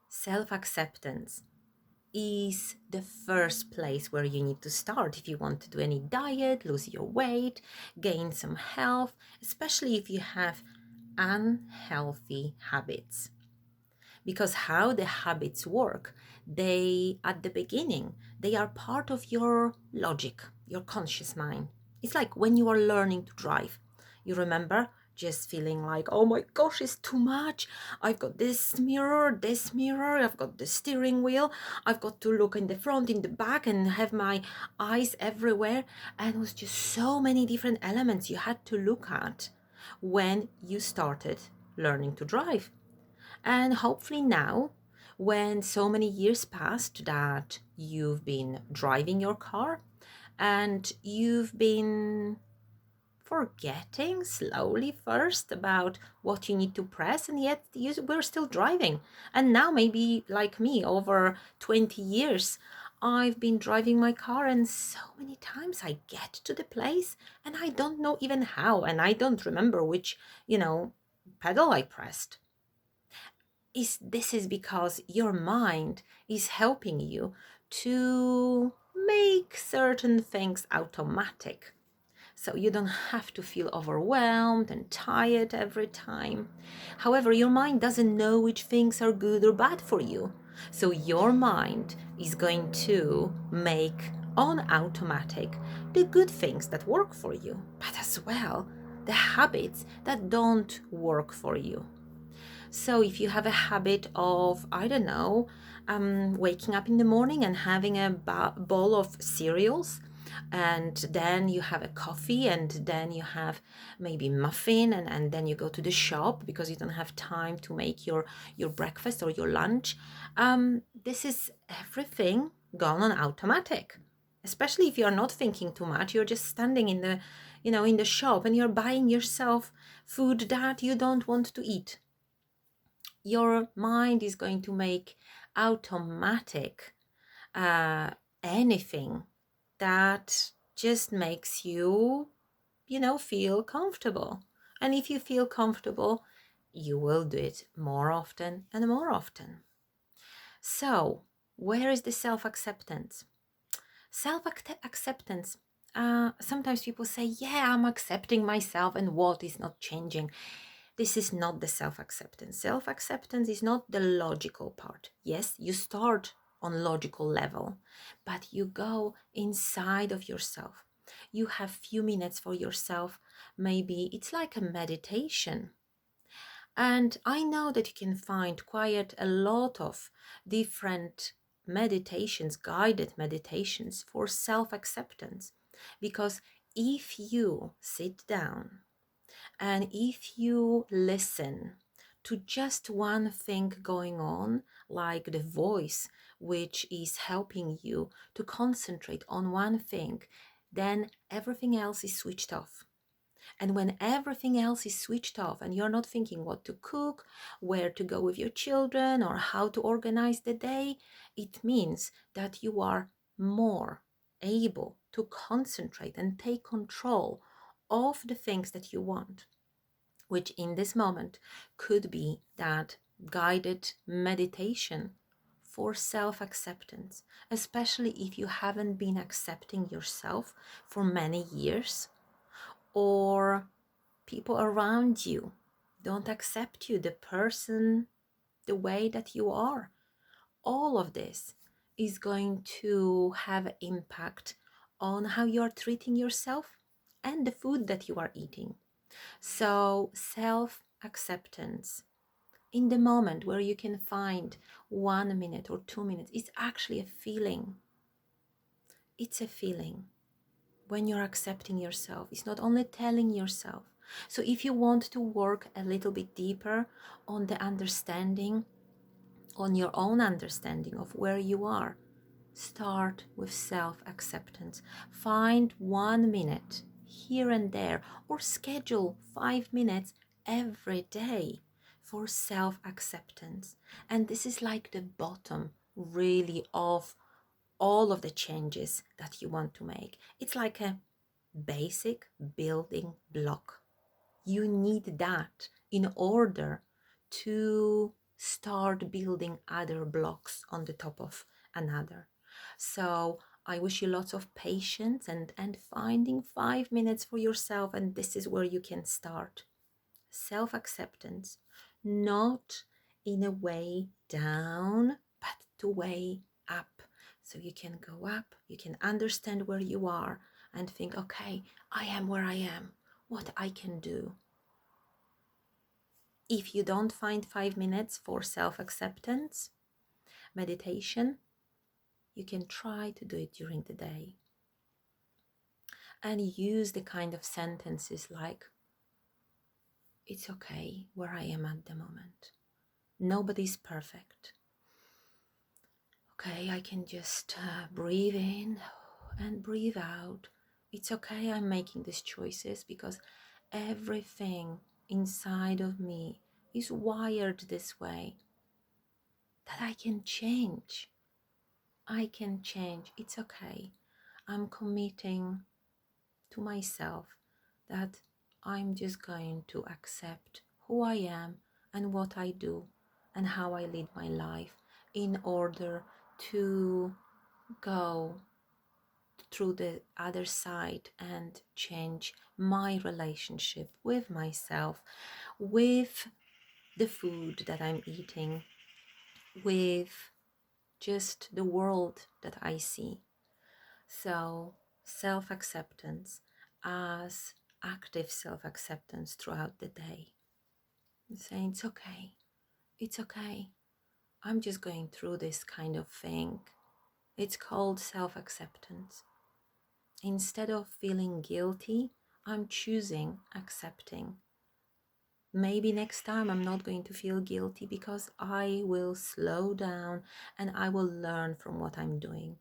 self-acceptance is the first place where you need to start if you want to do any diet, lose your weight, gain some health, especially if you have unhealthy habits. Because how the habits work, they, at the beginning, they are part of your logic, your conscious mind. It's like when you are learning to drive. You remember just feeling like, oh my gosh, it's too much. I've got this mirror, I've got the steering wheel, I've got to look in the front, in the back, and have my eyes everywhere. And it was just so many different elements you had to look at when you started learning to drive. And hopefully now, when so many years passed that you've been driving your car and you've been forgetting slowly first about what you need to press, and yet we're still driving. And now, maybe like me, over 20 years, I've been driving my car, and so many times I get to the place and I don't know even how, and I don't remember which, pedal I pressed. This is because your mind is helping you to make certain things automatic, so you don't have to feel overwhelmed and tired every time. However, your mind doesn't know which things are good or bad for you, so your mind is going to make on automatic the good things that work for you, but as well the habits that don't work for you. So if you have a habit of, I don't know, waking up in the morning and having a bowl of cereals, and then you have a coffee, and then you have maybe muffin, and then you go to the shop because you don't have time to make your breakfast or your lunch. This is everything gone on automatic. Especially if you're not thinking too much, you're just standing in the shop and you're buying yourself food that you don't want to eat. Your mind is going to make automatic uh, anything that just makes you, feel comfortable. And if you feel comfortable, you will do it more often and more often. So, where is the self acceptance? Self acceptance. Sometimes people say, yeah, I'm accepting myself, and what is not changing? This is not the self-acceptance. Self-acceptance is not the logical part. Yes, you start on logical level, but you go inside of yourself. You have few minutes for yourself. Maybe it's like a meditation. And I know that you can find quite a lot of different meditations, guided meditations for self-acceptance. Because if you sit down and if you listen to just one thing going on, like the voice, which is helping you to concentrate on one thing, then everything else is switched off. And when everything else is switched off and you're not thinking what to cook, where to go with your children, or how to organize the day, it means that you are more able to concentrate and take control of the things that you want, which in this moment could be that guided meditation for self acceptance, especially if you haven't been accepting yourself for many years, or people around you don't accept you, the person, the way that you are. All of this is going to have impact on how you are treating yourself and the food that you are eating. So, self acceptance in the moment where you can find 1 minute or 2 minutes, it's actually a feeling. It's a feeling when you're accepting yourself. It's not only telling yourself. So, if you want to work a little bit deeper on the understanding, on your own understanding of where you are, start with self acceptance. Find 1 minute here and there, or schedule 5 minutes every day for self acceptance. And this is like the bottom, really, of all of the changes that you want to make. It's like a basic building block. You need that in order to start building other blocks on the top of another. So I wish you lots of patience and finding 5 minutes for yourself, and this is where you can start. Self-acceptance, not in a way down, but the way up. So you can go up, you can understand where you are and think, okay, I am where I am, what I can do. If you don't find 5 minutes for self-acceptance meditation, you can try to do it during the day and use the kind of sentences like, it's okay where I am at the moment. Nobody's perfect. Okay, I can just breathe in and breathe out. It's okay, I'm making these choices because everything inside of me is wired this way that I can change. I can change. It's okay. I'm committing to myself that I'm just going to accept who I am and what I do and how I lead my life in order to go through the other side and change my relationship with myself, with the food that I'm eating, with just the world that I see. So, self acceptance as active self acceptance throughout the day. Saying it's okay, it's okay. I'm just going through this kind of thing. It's called self acceptance. Instead of feeling guilty, I'm choosing accepting. Maybe next time I'm not going to feel guilty because I will slow down and I will learn from what I'm doing.